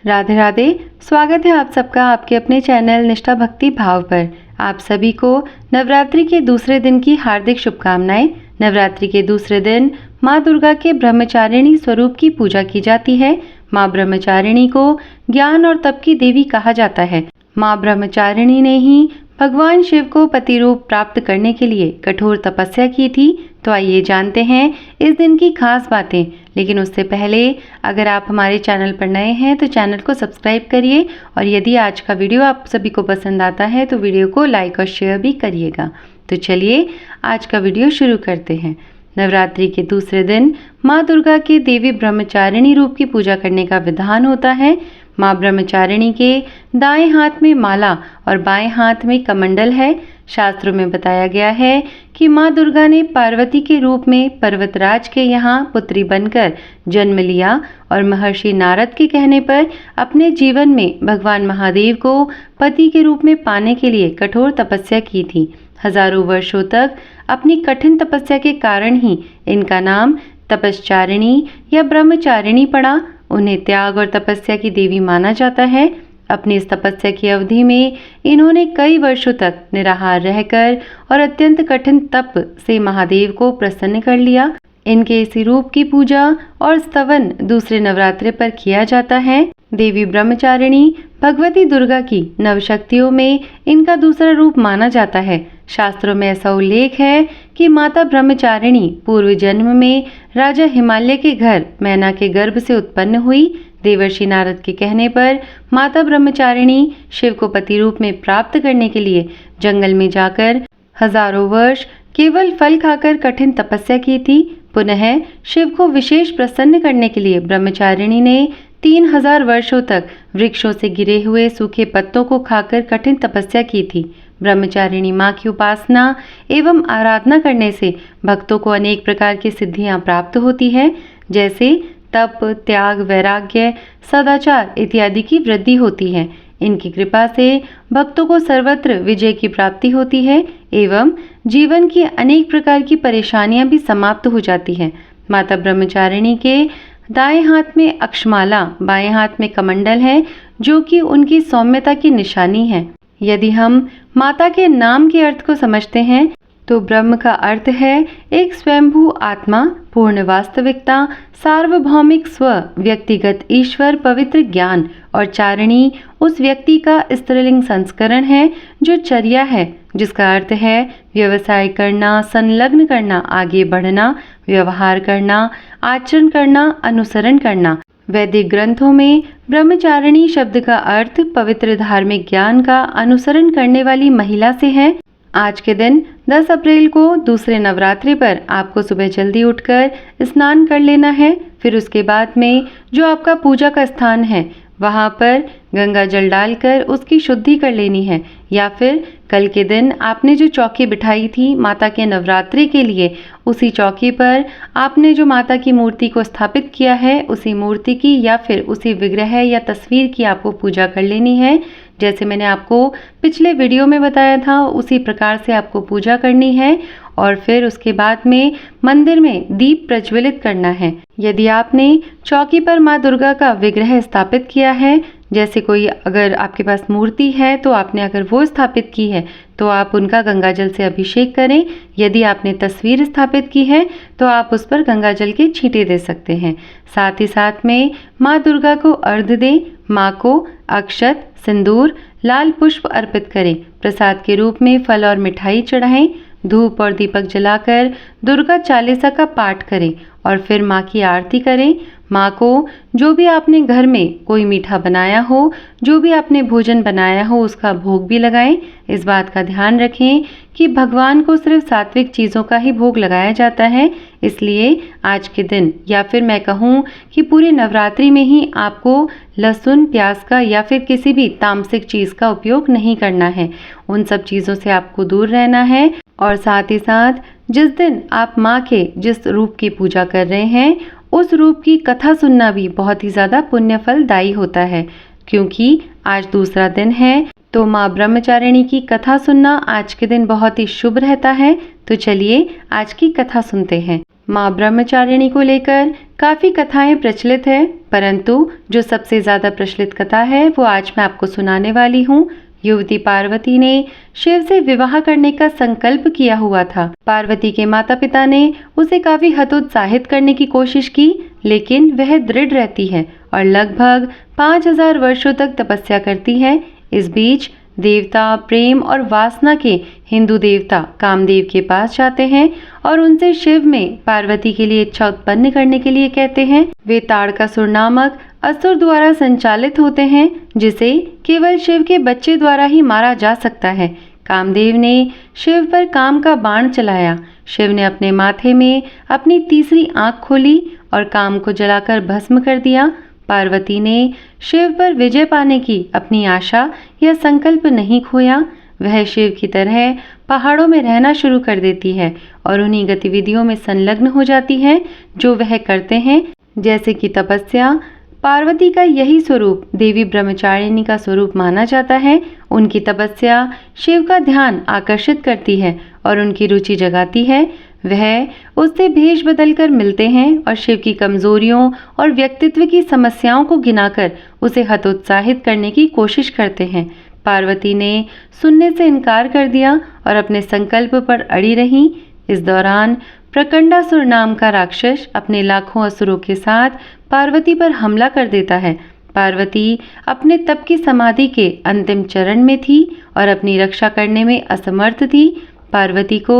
राधे राधे। स्वागत है आप सबका आपके अपने चैनल निष्ठा भक्ति भाव पर। आप सभी को नवरात्रि के दूसरे दिन की हार्दिक शुभकामनाएं। नवरात्रि के दूसरे दिन माँ दुर्गा के ब्रह्मचारिणी स्वरूप की पूजा की जाती है। माँ ब्रह्मचारिणी को ज्ञान और तप की देवी कहा जाता है। माँ ब्रह्मचारिणी ने ही भगवान शिव को पति रूप प्राप्त करने के लिए कठोर तपस्या की थी। तो आइए जानते हैं इस दिन की खास बातें। लेकिन उससे पहले अगर आप हमारे चैनल पर नए हैं तो चैनल को सब्सक्राइब करिए, और यदि आज का वीडियो आप सभी को पसंद आता है तो वीडियो को लाइक और शेयर भी करिएगा। तो चलिए आज का वीडियो शुरू करते हैं। नवरात्रि के दूसरे दिन माँ दुर्गा के देवी ब्रह्मचारिणी रूप की पूजा करने का विधान होता है। माँ ब्रह्मचारिणी के दाएं हाथ में माला और बाएं हाथ में कमंडल है। शास्त्रों में बताया गया है कि माँ दुर्गा ने पार्वती के रूप में पर्वतराज के यहाँ पुत्री बनकर जन्म लिया और महर्षि नारद के कहने पर अपने जीवन में भगवान महादेव को पति के रूप में पाने के लिए कठोर तपस्या की थी। हजारों वर्षों तक अपनी कठिन तपस्या के कारण ही इनका नाम तपश्चारिणी या ब्रह्मचारिणी पड़ा। उन्हें त्याग और तपस्या की देवी माना जाता है। अपनी इस तपस्या की अवधि में इन्होंने कई वर्षों तक निराहार रहकर और अत्यंत कठिन तप से महादेव को प्रसन्न कर लिया। इनके इसी रूप की पूजा और स्तवन दूसरे नवरात्रे पर किया जाता है। देवी ब्रह्मचारिणी भगवती दुर्गा की नवशक्तियों में इनका दूसरा रूप माना जाता है। शास्त्रों में ऐसा उल्लेख है कि माता ब्रह्मचारिणी पूर्व जन्म में राजा हिमालय के घर मैना के गर्भ से उत्पन्न हुई। देवर्षि नारद के कहने पर माता ब्रह्मचारिणी शिव को पति रूप में प्राप्त करने के लिए जंगल में जाकर हजारों वर्ष केवल फल खाकर कठिन तपस्या की थी। पुनः शिव को विशेष प्रसन्न करने के लिए ब्रह्मचारिणी ने 3000 वर्षों तक वृक्षों से गिरे हुए सूखे पत्तों को खाकर कठिन तपस्या की थी। ब्रह्मचारिणी माँ की उपासना एवं आराधना करने से भक्तों को अनेक प्रकार की सिद्धियां प्राप्त होती है, जैसे तप, त्याग, वैराग्य, सदाचार इत्यादि की वृद्धि होती है। इनकी कृपा से भक्तों को सर्वत्र विजय की प्राप्ति होती है एवं जीवन की अनेक प्रकार की परेशानियां भी समाप्त हो जाती हैं। माता ब्रह्मचारिणी के दाएं हाथ में अक्षमाला, बाएं हाथ में कमंडल है, जो कि उनकी सौम्यता की निशानी है। यदि हम माता के नाम के अर्थ को समझते हैं तो ब्रह्म का अर्थ है एक स्वयंभू आत्मा, पूर्ण वास्तविकता, सार्वभौमिक स्व, व्यक्तिगत ईश्वर, पवित्र ज्ञान, और चारिणी उस व्यक्ति का स्त्रीलिंग संस्करण है जो चर्या है, जिसका अर्थ है व्यवसाय करना, संलग्न करना, आगे बढ़ना, व्यवहार करना, आचरण करना, अनुसरण करना। वैदिक ग्रंथों में ब्रह्मचारिणी शब्द का अर्थ पवित्र धार्मिक ज्ञान का अनुसरण करने वाली महिला से है। आज के दिन 10 अप्रैल को दूसरे नवरात्रि पर आपको सुबह जल्दी उठकर स्नान कर लेना है। फिर उसके बाद में जो आपका पूजा का स्थान है वहाँ पर गंगा जल डालकर उसकी शुद्धि कर लेनी है, या फिर कल के दिन आपने जो चौकी बिठाई थी माता के नवरात्रि के लिए, उसी चौकी पर आपने जो माता की मूर्ति को स्थापित किया है उसी मूर्ति की या फिर उसी विग्रह या तस्वीर की आपको पूजा कर लेनी है। जैसे मैंने आपको पिछले वीडियो में बताया था उसी प्रकार से आपको पूजा करनी है, और फिर उसके बाद में मंदिर में दीप प्रज्वलित करना है। यदि आपने चौकी पर माँ दुर्गा का विग्रह स्थापित किया है, जैसे कोई अगर आपके पास मूर्ति है तो आपने अगर वो स्थापित की है तो आप उनका गंगाजल से अभिषेक करें। यदि आपने तस्वीर स्थापित की है तो आप उस पर गंगाजल के छींटे दे सकते हैं। साथ ही साथ में माँ दुर्गा को अर्घ्य दें। माँ को अक्षत, सिंदूर, लाल पुष्प अर्पित करें। प्रसाद के रूप में फल और मिठाई चढ़ाएं। धूप और दीपक जलाकर दुर्गा चालीसा का पाठ करें और फिर माँ की आरती करें। माँ को जो भी आपने घर में कोई मीठा बनाया हो, जो भी आपने भोजन बनाया हो, उसका भोग भी लगाएं। इस बात का ध्यान रखें कि भगवान को सिर्फ सात्विक चीज़ों का ही भोग लगाया जाता है, इसलिए आज के दिन या फिर मैं कहूँ कि पूरी नवरात्रि में ही आपको लहसुन, प्याज का या फिर किसी भी तामसिक चीज़ का उपयोग नहीं करना है। उन सब चीज़ों से आपको दूर रहना है। और साथ ही साथ जिस दिन आप माँ के जिस रूप की पूजा कर रहे हैं उस रूप की कथा सुनना भी बहुत ही ज़्यादा पुण्य फलदायी होता है। क्योंकि आज दूसरा दिन है तो माँ ब्रह्मचारिणी की कथा सुनना आज के दिन बहुत ही शुभ रहता है। तो चलिए आज की कथा सुनते हैं। माँ ब्रह्मचारिणी को लेकर काफ़ी कथाएं प्रचलित है, परंतु जो सबसे ज़्यादा प्रचलित कथा है वो आज मैं आपको सुनाने वाली हूँ। युवती पार्वती ने शिव से विवाह करने का संकल्प किया हुआ था। पार्वती के माता पिता ने उसे काफ़ी हतोत्साहित करने की कोशिश की, लेकिन वह दृढ़ रहती है और लगभग 5000 वर्षों तक तपस्या करती है। इस बीच देवता प्रेम और वासना के हिंदू देवता कामदेव के पास जाते हैं और उनसे शिव में पार्वती के लिए इच्छा उत्पन्न करने के लिए कहते हैं। वे ताड़कासुर नामक असुर द्वारा संचालित होते हैं, जिसे केवल शिव के बच्चे द्वारा ही मारा जा सकता है। कामदेव ने शिव पर काम का बाण चलाया। शिव ने अपने माथे में अपनी तीसरी आंख खोली और काम को जलाकर भस्म कर दिया। पार्वती ने शिव पर विजय पाने की अपनी आशा या संकल्प नहीं खोया। वह शिव की तरह पहाड़ों में रहना शुरू कर देती है और उन्हीं गतिविधियों में संलग्न हो जाती है जो वह करते हैं, जैसे कि तपस्या। पार्वती का यही स्वरूप देवी ब्रह्मचारिणी का स्वरूप माना जाता है। उनकी तपस्या शिव का ध्यान आकर्षित करती है और उनकी रुचि जगाती है। वह उससे भेष बदलकर मिलते हैं और शिव की कमजोरियों और व्यक्तित्व की समस्याओं को गिनाकर उसे हतोत्साहित करने की कोशिश करते हैं। पार्वती ने सुनने से इनकार कर दिया और अपने संकल्प पर अड़ी रही। इस दौरान प्रकंडासुर नाम का राक्षस अपने लाखों असुरों के साथ पार्वती पर हमला कर देता है। पार्वती अपने तप की समाधि के अंतिम चरण में थी और अपनी रक्षा करने में असमर्थ थी। पार्वती को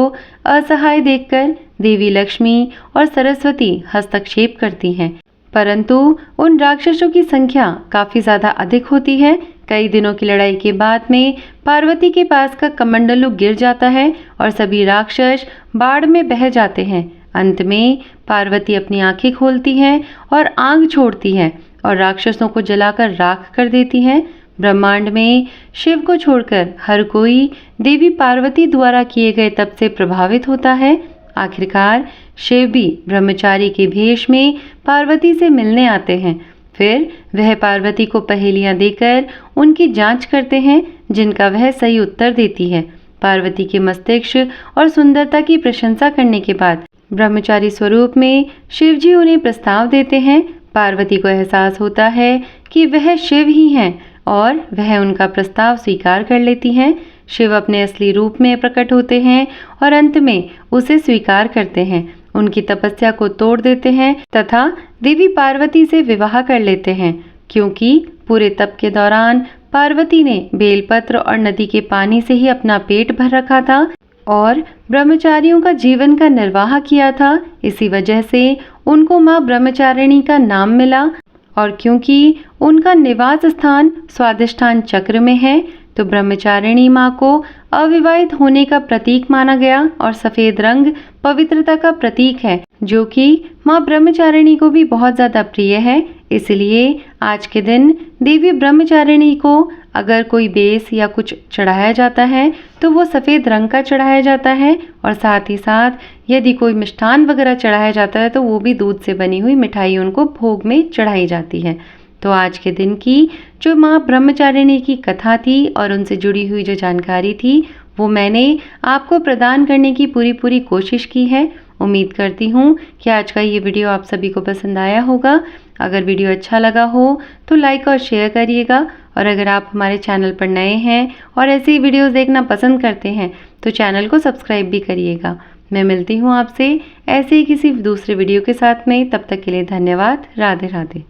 असहाय देखकर देवी लक्ष्मी और सरस्वती हस्तक्षेप करती हैं, परंतु उन राक्षसों की संख्या काफी ज्यादा अधिक होती है। कई दिनों की लड़ाई के बाद में पार्वती के पास का कमंडलू गिर जाता है और सभी राक्षस बाढ़ में बह जाते हैं। अंत में पार्वती अपनी आंखें खोलती हैं और आग छोड़ती है और राक्षसों को जलाकर राख कर देती है। ब्रह्मांड में शिव को छोड़कर हर कोई देवी पार्वती द्वारा किए गए तप से प्रभावित होता है। आखिरकार शिव भी ब्रह्मचारी के भेष में पार्वती से मिलने आते हैं। फिर वह पार्वती को पहेलियां देकर उनकी जांच करते हैं, जिनका वह सही उत्तर देती है। पार्वती के मस्तिष्क और सुंदरता की प्रशंसा करने के बाद ब्रह्मचारी स्वरूप में शिवजी उन्हें प्रस्ताव देते हैं। पार्वती को एहसास होता है कि वह शिव ही हैं और वह उनका प्रस्ताव स्वीकार कर लेती हैं। शिव अपने असली रूप में प्रकट होते हैं और अंत में उसे स्वीकार करते हैं, उनकी तपस्या को तोड़ देते हैं तथा देवी पार्वती से विवाह कर लेते हैं। क्योंकि पूरे तप के दौरान पार्वती ने बेलपत्र और नदी के पानी से ही अपना पेट भर रखा था और ब्रह्मचारियों का जीवन का निर्वाह किया था, इसी वजह से उनको माँ ब्रह्मचारिणी का नाम मिला। और क्योंकि उनका निवास स्थान स्वादिष्ठान चक्र में है, तो ब्रह्मचारिणी माँ को अविवाहित होने का प्रतीक माना गया और सफेद रंग पवित्रता का प्रतीक है, जो कि माँ ब्रह्मचारिणी को भी बहुत ज्यादा प्रिय है। इसलिए आज के दिन देवी ब्रह्मचारिणी को अगर कोई बेस या कुछ चढ़ाया जाता है तो वो सफेद रंग का चढ़ाया जाता है, और साथ ही साथ यदि कोई मिष्ठान वगैरह चढ़ाया जाता है तो वो भी दूध से बनी हुई मिठाई उनको भोग में चढ़ाई जाती है। तो आज के दिन की जो माँ ब्रह्मचारिणी की कथा थी और उनसे जुड़ी हुई जो जानकारी थी वो मैंने आपको प्रदान करने की पूरी कोशिश की है। उम्मीद करती हूँ कि आज का ये वीडियो आप सभी को पसंद आया होगा। अगर वीडियो अच्छा लगा हो तो लाइक और शेयर करिएगा, और अगर आप हमारे चैनल पर नए हैं और ऐसे ही वीडियोस देखना पसंद करते हैं तो चैनल को सब्सक्राइब भी करिएगा। मैं मिलती हूँ आपसे ऐसे ही किसी दूसरे वीडियो के साथ में। तब तक के लिए धन्यवाद। राधे राधे।